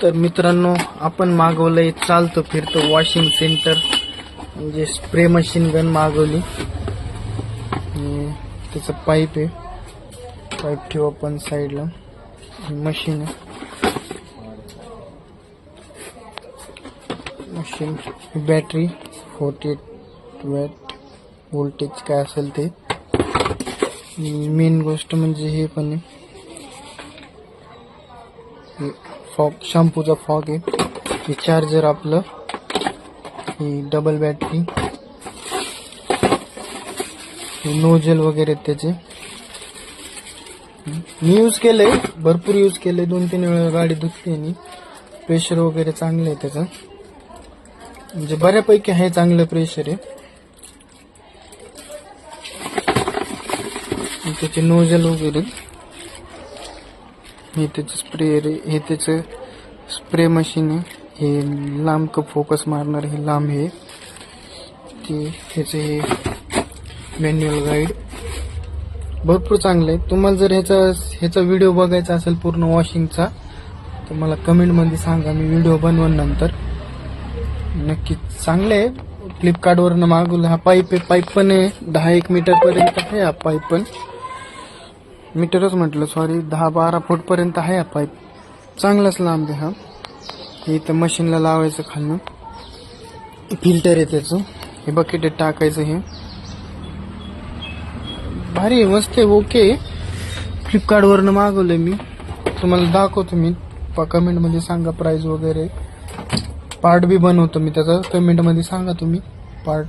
तर मित्रांनो, आपण मागवलंय चालतं फिरतं वॉशिंग सेंटर, म्हणजे स्प्रे मशीन गन मागवली. त्याचं पाईप आहे, पाईप ठेवू आपण साईडला. मशीन आहे, मशीन बॅटरी 48 वॅट व्होल्टेज काय असेल ते. मेन गोष्ट म्हणजे हे पण आहे, फॉग, शॅम्पूचा फॉग आहे. हे चार्जर आपलं, ही डबल बॅटरी, नोजल वगैरे त्याचे. मी यूज केलंय, भरपूर यूज केलंय, 2-3 वेळा गाडी धुतली आणि प्रेशर वगैरे चांगलं आहे त्याचं, म्हणजे बऱ्यापैकी आहे, चांगलं प्रेशर आहे. त्याचे नोजल वगैरे, हे त्याचं स्प्रेअर आहे, हे त्याचं स्प्रे मशीन आहे. हे लांब फोकस मारणार, हे लांब आहे ते. ह्याचे हे मॅन्युअल गाईड भरपूर चांगलं आहे. तुम्हाला जर ह्याचा व्हिडिओ बघायचा असेल पूर्ण वॉशिंगचा, तर मला कमेंटमध्ये सांगा, मी व्हिडिओ बनवून नंतर. नक्कीच चांगलं आहे. फ्लिपकार्टवरनं मागवलं. हा पाईप आहे, पाईप पण आहे 10-1 मीटरपर्यंत आहे. हा पाईप पण, मीटरच म्हटलं, सॉरी, 10-12 फूटपर्यंत आहे हा पाईप. चांगलाच लांब आहे हा. हे इथं मशीनला लावायचं, खालनं फिल्टर आहे त्याचं. हे बकेट टाकायचं. हे भारी आहे, मस्त आहे, ओके. फ्लिपकार्टवरनं मागवलं मी, तुम्हाला दाखवतो मी. कमेंटमध्ये सांगा प्राइस वगैरे. पार्ट बी बनवतो मी त्याचा, कमेंटमध्ये सांगा तुम्ही पार्ट.